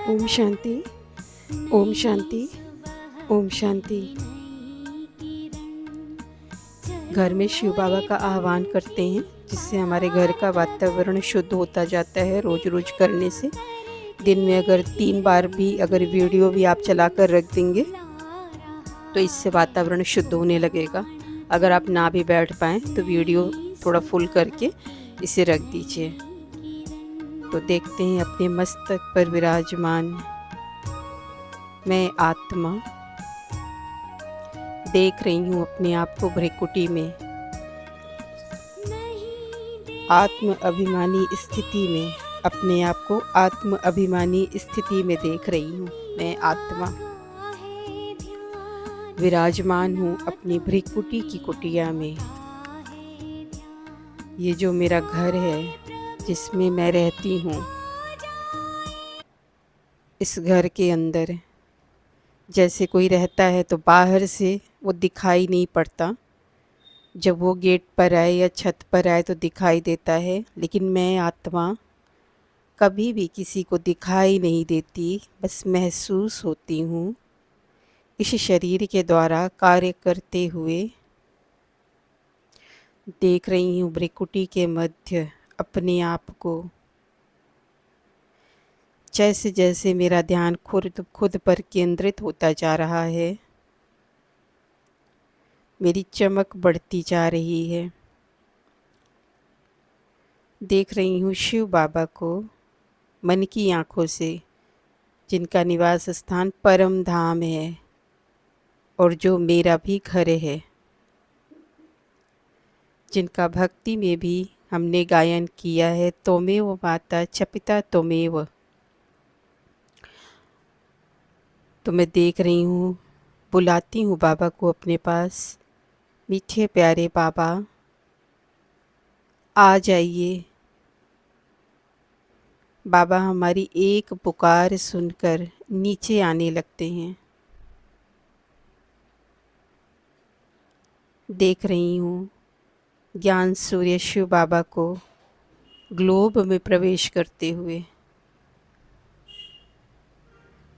ओम शांति। ओम शांति। ओम शांति। घर में शिव बाबा का आह्वान करते हैं, जिससे हमारे घर का वातावरण शुद्ध होता जाता है। रोज़ रोज़ करने से दिन में अगर 3 बार भी अगर वीडियो भी आप चला कर रख देंगे तो इससे वातावरण शुद्ध होने लगेगा। अगर आप ना भी बैठ पाएँ तो वीडियो थोड़ा फुल करके इसे रख दीजिए। तो देखते हैं अपने मस्तक पर विराजमान मैं आत्मा देख रही हूँ अपने आप को भ्रिकुटी में, आत्म अभिमानी स्थिति में, अपने आप को आत्म अभिमानी स्थिति में देख रही हूँ। मैं आत्मा विराजमान हूँ अपनी भ्रिकुटी की कुटिया में। ये जो मेरा घर है जिसमें मैं रहती हूँ, इस घर के अंदर जैसे कोई रहता है तो बाहर से वो दिखाई नहीं पड़ता। जब वो गेट पर आए या छत पर आए तो दिखाई देता है, लेकिन मैं आत्मा कभी भी किसी को दिखाई नहीं देती, बस महसूस होती हूँ इस शरीर के द्वारा कार्य करते हुए। देख रही हूँ भ्रिकुटी के मध्य अपने आप को। जैसे जैसे मेरा ध्यान खुद पर केंद्रित होता जा रहा है, मेरी चमक बढ़ती जा रही है। देख रही हूँ शिव बाबा को मन की आँखों से, जिनका निवास स्थान परम धाम है और जो मेरा भी घर है, जिनका भक्ति में भी हमने गायन किया है, त्वमेव माता च पिता त्वमेव। तो मैं देख रही हूँ, बुलाती हूँ बाबा को अपने पास। मीठे प्यारे बाबा, आ जाइए। बाबा हमारी एक पुकार सुनकर नीचे आने लगते हैं। देख रही हूँ ज्ञान सूर्य शिव बाबा को ग्लोब में प्रवेश करते हुए।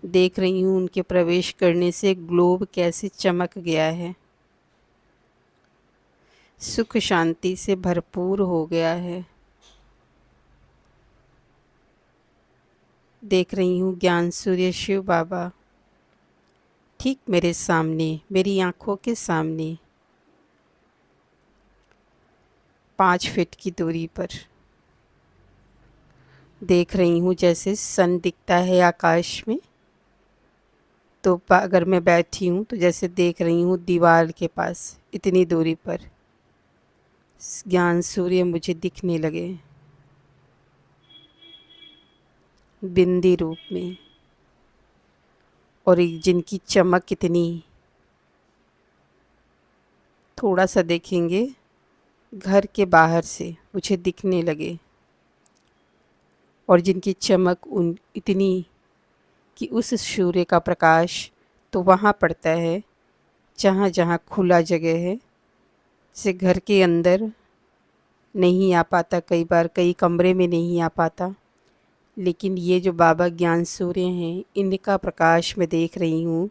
देख रही हूँ उनके प्रवेश करने से ग्लोब कैसे चमक गया है, सुख शांति से भरपूर हो गया है। देख रही हूँ ज्ञान सूर्य शिव बाबा ठीक मेरे सामने, मेरी आँखों के सामने 5 फीट की दूरी पर। देख रही हूँ जैसे सन दिखता है आकाश में, तो अगर मैं बैठी हूँ तो जैसे देख रही हूँ दीवार के पास इतनी दूरी पर ज्ञान सूर्य मुझे दिखने लगे बिंदी रूप में। और जिनकी चमक कितनी, थोड़ा सा देखेंगे घर के बाहर से मुझे दिखने लगे। और जिनकी चमक उन इतनी कि उस सूर्य का प्रकाश तो वहाँ पड़ता है जहाँ जहाँ खुला जगह है, से घर के अंदर नहीं आ पाता, कई बार कई कमरे में नहीं आ पाता। लेकिन ये जो बाबा ज्ञान सूर्य हैं, इनका प्रकाश मैं देख रही हूँ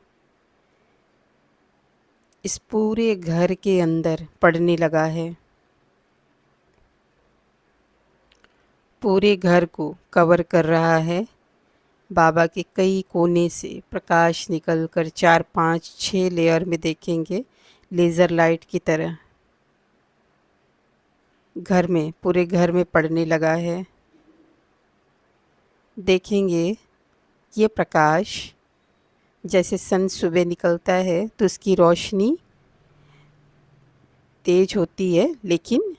इस पूरे घर के अंदर पड़ने लगा है। पूरे घर को कवर कर रहा है। बाबा के कई कोने से प्रकाश निकलकर 4, 5, 6 लेयर में देखेंगे लेज़र लाइट की तरह घर में, पूरे घर में पड़ने लगा है। देखेंगे ये प्रकाश जैसे सन सुबह निकलता है तो उसकी रोशनी तेज होती है, लेकिन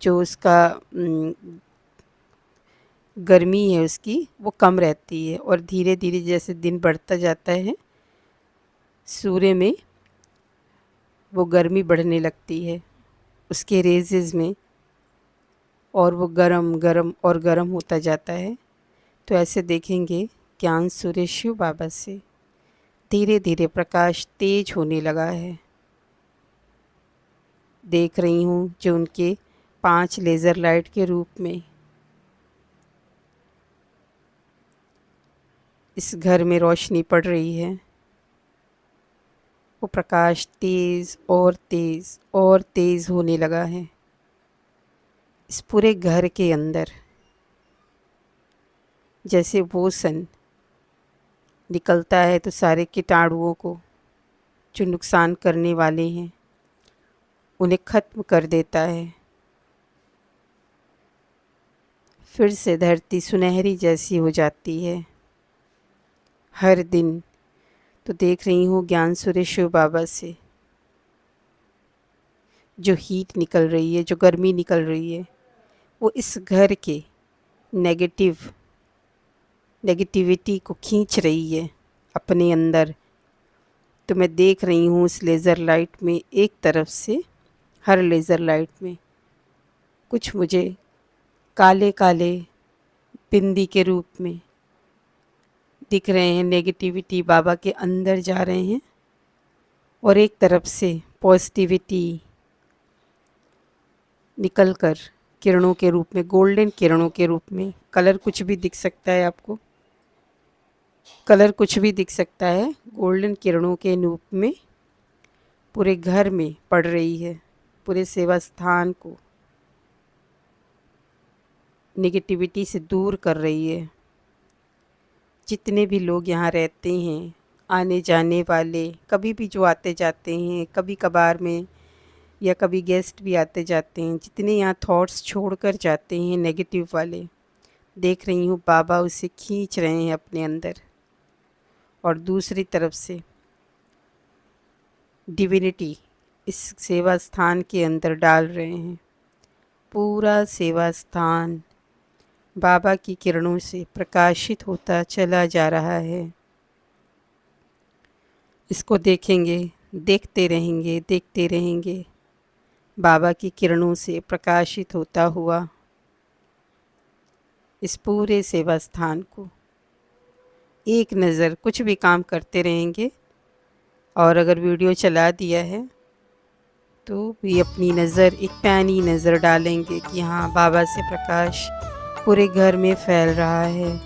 जो उसका गर्मी है उसकी वो कम रहती है। और धीरे धीरे जैसे दिन बढ़ता जाता है, सूर्य में वो गर्मी बढ़ने लगती है उसके रेजेस में, और वो गरम गरम और गरम होता जाता है। तो ऐसे देखेंगे ज्ञान सूर्य शिव बाबा से धीरे धीरे प्रकाश तेज होने लगा है। देख रही हूँ जो उनके 5 लेज़र लाइट के रूप में इस घर में रोशनी पड़ रही है, वो प्रकाश तेज़ और तेज़ और तेज़ होने लगा है इस पूरे घर के अंदर। जैसे वो सन निकलता है तो सारे कीटाणुओं को, जो नुकसान करने वाले हैं, उन्हें ख़त्म कर देता है। फिर से धरती सुनहरी जैसी हो जाती है। हर दिन तो देख रही हूँ ज्ञान सूर्य शिव बाबा से जो हीट निकल रही है, जो गर्मी निकल रही है, वो इस घर के नेगेटिविटी को खींच रही है अपने अंदर। तो मैं देख रही हूँ उस लेज़र लाइट में, एक तरफ से हर लेज़र लाइट में कुछ मुझे काले काले बिंदी के रूप में दिख रहे हैं। नेगेटिविटी बाबा के अंदर जा रहे हैं और एक तरफ से पॉजिटिविटी निकलकर किरणों के रूप में, गोल्डन किरणों के रूप में, कलर कुछ भी दिख सकता है आपको, कलर कुछ भी दिख सकता है, गोल्डन किरणों के रूप में पूरे घर में पड़ रही है। पूरे सेवा स्थान को नेगेटिविटी से दूर कर रही है। जितने भी लोग यहाँ रहते हैं, आने जाने वाले, कभी भी जो आते जाते हैं, कभी कभार में या कभी गेस्ट भी आते जाते हैं, जितने यहाँ थॉट्स छोड़कर जाते हैं नेगेटिव वाले, देख रही हूँ बाबा उसे खींच रहे हैं अपने अंदर। और दूसरी तरफ से डिविनिटी इस सेवा स्थान के अंदर डाल रहे हैं। पूरा सेवा स्थान बाबा की किरणों से प्रकाशित होता चला जा रहा है। इसको देखेंगे, देखते रहेंगे, देखते रहेंगे, बाबा की किरणों से प्रकाशित होता हुआ इस पूरे सेवा स्थान को। एक नज़र कुछ भी काम करते रहेंगे, और अगर वीडियो चला दिया है तो भी अपनी नज़र, एक पैनी नज़र डालेंगे कि हाँ, बाबा से प्रकाश पूरे घर में फैल रहा है।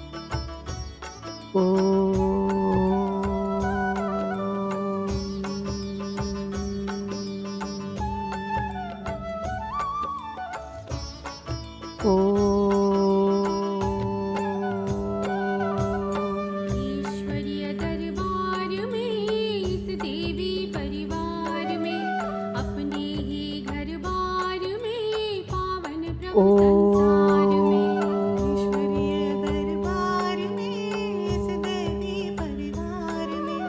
ईश्वरीय दरबार में, इस देवी परिवार में, अपने ही घर बार में, पावन प्रभु संसार में। ईश्वरीय दरबार में, इस देवी परिवार में,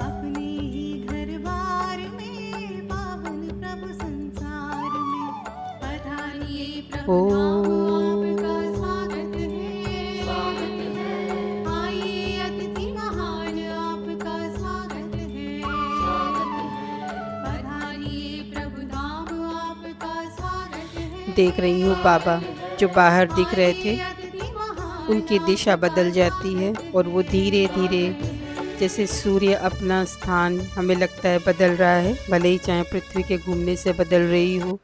अपने ही घर बार में, पावन प्रभु संसार में। पधारिए प्रभु धाम, आपका स्वागत है, स्वागत है। आइए अतिथि महान, आपका स्वागत है, स्वागत है। पधारिए प्रभु धाम, आपका स्वागत है। देख रही हूँ बाबा जो बाहर दिख रहे थे, उनकी दिशा बदल जाती है और वो धीरे धीरे, जैसे सूर्य अपना स्थान हमें लगता है बदल रहा है, भले ही चाहे पृथ्वी के घूमने से बदल रही हो।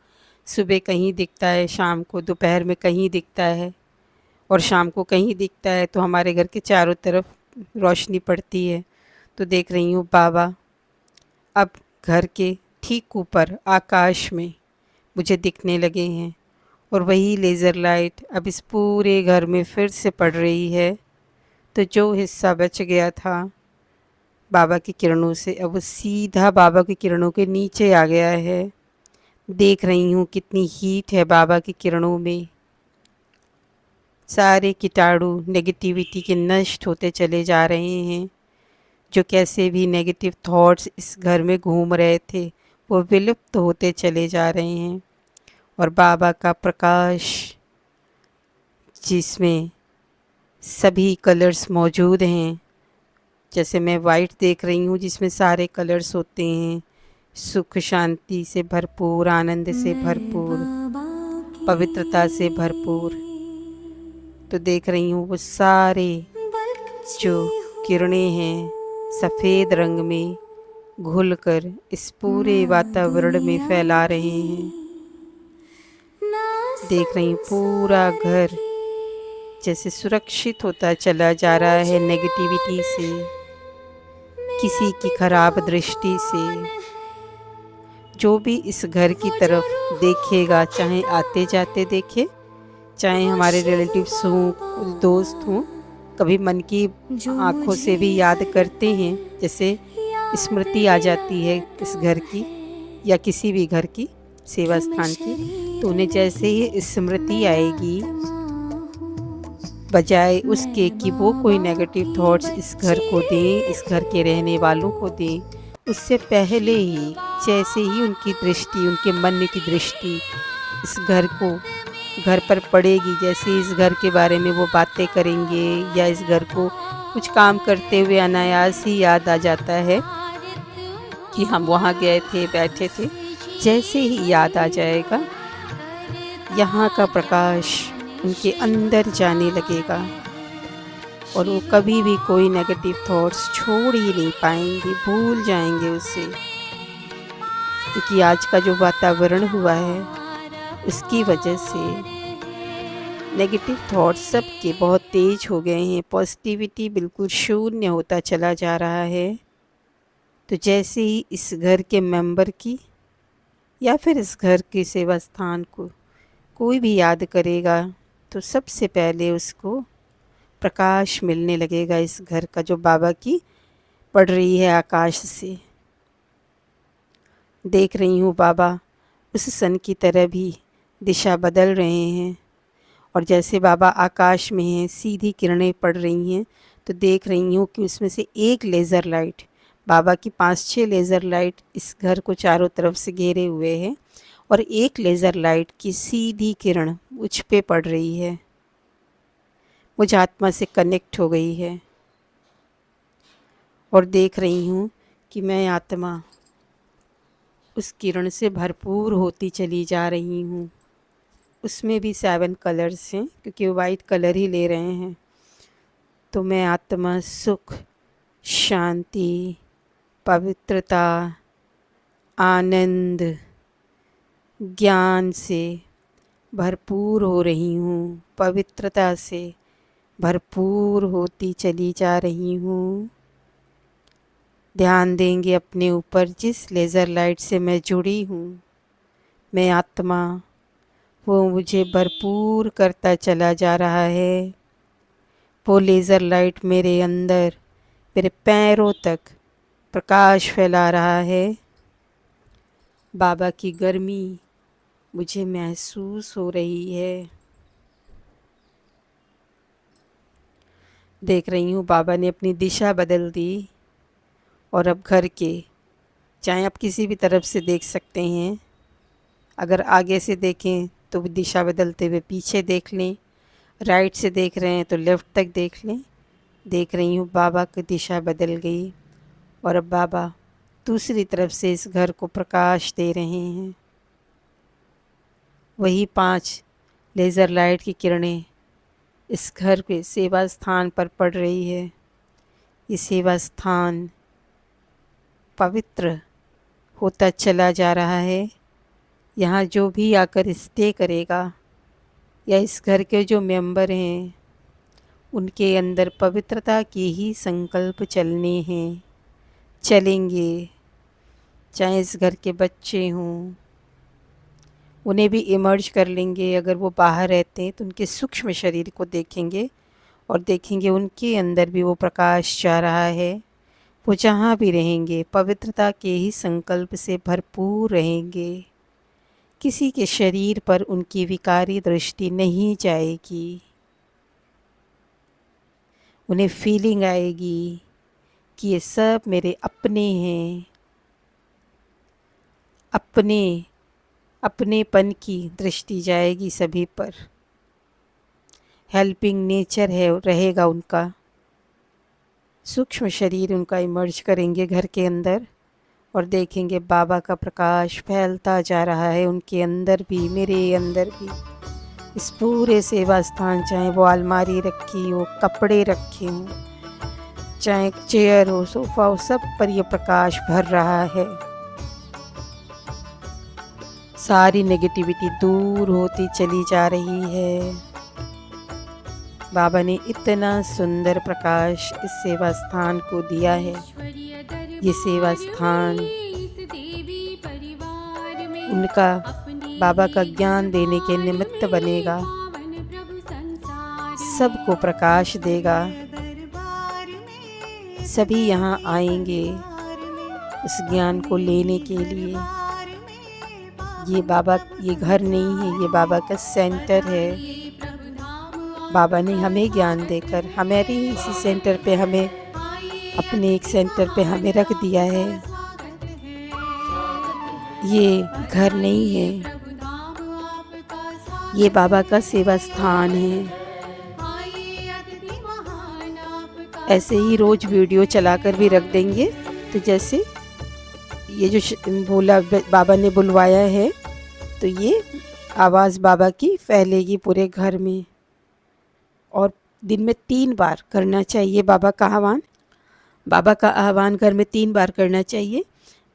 सुबह कहीं दिखता है, शाम को, दोपहर में कहीं दिखता है और शाम को कहीं दिखता है, तो हमारे घर के चारों तरफ रोशनी पड़ती है। तो देख रही हूँ बाबा अब घर के ठीक ऊपर आकाश में मुझे दिखने लगे हैं, और वही लेज़र लाइट अब इस पूरे घर में फिर से पड़ रही है। तो जो हिस्सा बच गया था बाबा की किरणों से, अब वो सीधा बाबा की किरणों के नीचे आ गया है। देख रही हूँ कितनी हीट है बाबा की किरणों में। सारे कीटाणु नेगेटिविटी के नष्ट होते चले जा रहे हैं। जो कैसे भी नेगेटिव थॉट्स इस घर में घूम रहे थे, वो विलुप्त होते चले जा रहे हैं। और बाबा का प्रकाश, जिसमें सभी कलर्स मौजूद हैं, जैसे मैं वाइट देख रही हूँ जिसमें सारे कलर्स होते हैं, सुख शांति से भरपूर, आनंद से भरपूर, पवित्रता से भरपूर। तो देख रही हूँ वो सारे जो किरणें हैं सफ़ेद रंग में घुलकर इस पूरे वातावरण में फैला रहे हैं। देख रही हूँ पूरा घर जैसे सुरक्षित होता चला जा रहा है नेगेटिविटी से, किसी की खराब दृष्टि से। जो भी इस घर की तरफ देखेगा, चाहे आते जाते देखे, चाहे हमारे रिलेटिव्स हों, कुछ दोस्त हों, कभी मन की आँखों से भी याद करते हैं, जैसे स्मृति आ जाती है इस घर की या किसी भी घर की, सेवा स्थान की, तो उन्हें जैसे ही स्मृति आएगी, बजाय उसके कि वो कोई नेगेटिव थॉट्स इस घर को दें, इस घर के रहने वालों को दें, उससे पहले ही जैसे ही उनकी दृष्टि, उनके मन की दृष्टि इस घर पर पड़ेगी, जैसे इस घर के बारे में वो बातें करेंगे या इस घर को कुछ काम करते हुए अनायास ही याद आ जाता है कि हम वहाँ गए थे, बैठे थे। जैसे ही याद आ जाएगा, यहाँ का प्रकाश उनके अंदर जाने लगेगा और वो कभी भी कोई नेगेटिव थॉट्स छोड़ ही नहीं पाएंगे, भूल जाएंगे उसे। क्योंकि आज का जो वातावरण हुआ है, उसकी वजह से नेगेटिव थॉट्स सबके बहुत तेज हो गए हैं, पॉजिटिविटी बिल्कुल शून्य होता चला जा रहा है। तो जैसे ही इस घर के मेंबर की या फिर इस घर के सेवा स्थान को कोई भी याद करेगा, तो सबसे पहले उसको प्रकाश मिलने लगेगा इस घर का, जो बाबा की पड़ रही है आकाश से। देख रही हूँ बाबा उस सन की तरह भी दिशा बदल रहे हैं, और जैसे बाबा आकाश में हैं, सीधी किरणें पड़ रही हैं, तो देख रही हूँ कि उसमें से एक लेज़र लाइट, बाबा की 5-6 लेज़र लाइट इस घर को चारों तरफ से घेरे हुए है, और एक लेज़र लाइट की सीधी किरण मुझ पे पड़ रही है, मुझ आत्मा से कनेक्ट हो गई है। और देख रही हूँ कि मैं आत्मा उस किरण से भरपूर होती चली जा रही हूँ। उसमें भी 7 कलर्स हैं, क्योंकि वो वाइट कलर ही ले रहे हैं। तो मैं आत्मा सुख, शांति, पवित्रता, आनंद, ज्ञान से भरपूर हो रही हूँ, पवित्रता से भरपूर होती चली जा रही हूँ। ध्यान देंगे अपने ऊपर, जिस लेज़र लाइट से मैं जुड़ी हूँ, मैं आत्मा, वो मुझे भरपूर करता चला जा रहा है। वो लेज़र लाइट मेरे अंदर, मेरे पैरों तक प्रकाश फैला रहा है। बाबा की गर्मी मुझे महसूस हो रही है। देख रही हूँ बाबा ने अपनी दिशा बदल दी, और अब घर के, चाहे आप किसी भी तरफ से देख सकते हैं, अगर आगे से देखें तो दिशा बदलते हुए पीछे देख लें, राइट से देख रहे हैं तो लेफ़्ट तक देख लें। देख रही हूँ बाबा की दिशा बदल गई, और अब बाबा दूसरी तरफ से इस घर को प्रकाश दे रहे हैं। वही 5 लेज़र लाइट की किरणें इस घर के सेवा स्थान पर पड़ रही है। ये सेवा स्थान पवित्र होता चला जा रहा है। यहाँ जो भी आकर स्टे करेगा, या इस घर के जो मेंबर हैं, उनके अंदर पवित्रता के ही संकल्प चलने हैं, चलेंगे। चाहे इस घर के बच्चे हों, उन्हें भी इमर्ज कर लेंगे। अगर वो बाहर रहते हैं तो उनके सूक्ष्म शरीर को देखेंगे, और देखेंगे उनके अंदर भी वो प्रकाश जा रहा है। वो जहाँ भी रहेंगे पवित्रता के ही संकल्प से भरपूर रहेंगे। किसी के शरीर पर उनकी विकारी दृष्टि नहीं जाएगी। उन्हें फीलिंग आएगी कि ये सब मेरे अपने हैं। अपनेपन की दृष्टि जाएगी सभी पर। हेल्पिंग नेचर है रहेगा उनका। सूक्ष्म शरीर उनका इमर्ज करेंगे घर के अंदर, और देखेंगे बाबा का प्रकाश फैलता जा रहा है उनके अंदर भी, मेरे अंदर भी। इस पूरे सेवा स्थान, चाहे वो अलमारी रखी हो, कपड़े रखे हों, चाहे चेयर हो, सोफ़ा हो, सब पर ये प्रकाश भर रहा है। सारी नेगेटिविटी दूर होती चली जा रही है। बाबा ने इतना सुंदर प्रकाश इस सेवा स्थान को दिया है। ये सेवा स्थान उनका बाबा का ज्ञान देने के निमित्त बनेगा, सबको प्रकाश देगा। सभी यहाँ आएंगे उस ज्ञान को लेने के लिए। ये बाबा, ये घर नहीं है, ये बाबा का सेंटर है। बाबा ने हमें ज्ञान देकर हमारे इसी सेंटर पे हमें, अपने एक सेंटर पे हमें रख दिया है। ये घर नहीं है, ये बाबा का सेवा स्थान है। ऐसे ही रोज वीडियो चलाकर भी रख देंगे, तो जैसे ये जो बोला बाबा ने बुलवाया है, तो ये आवाज़ बाबा की फैलेगी पूरे घर में। और दिन में 3 बार करना चाहिए बाबा का आह्वान। बाबा का आह्वान घर में 3 बार करना चाहिए।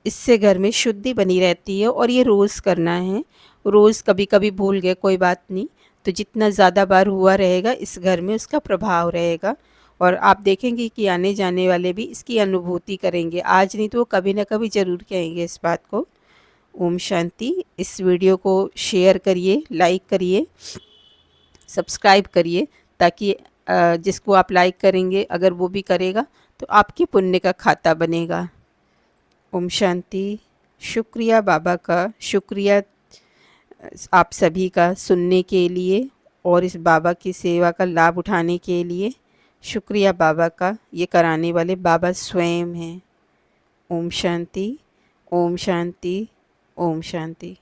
इससे घर में शुद्धि बनी रहती है और ये रोज़ करना है। रोज़ कभी कभी भूल गए कोई बात नहीं, तो जितना ज़्यादा बार हुआ रहेगा इस घर में उसका प्रभाव रहेगा। और आप देखेंगे कि आने जाने वाले भी इसकी अनुभूति करेंगे। आज नहीं तो वो कभी ना कभी ज़रूर कहेंगे इस बात को। ओम शांति। इस वीडियो को शेयर करिए, लाइक करिए, सब्सक्राइब करिए, ताकि जिसको आप लाइक करेंगे अगर वो भी करेगा तो आपके पुण्य का खाता बनेगा। ओम शांति। शुक्रिया बाबा का, शुक्रिया आप सभी का सुनने के लिए और इस बाबा की सेवा का लाभ उठाने के लिए। शुक्रिया बाबा का, ये कराने वाले बाबा स्वयं हैं। ओम शांति, ओम शांति, ओम शांति।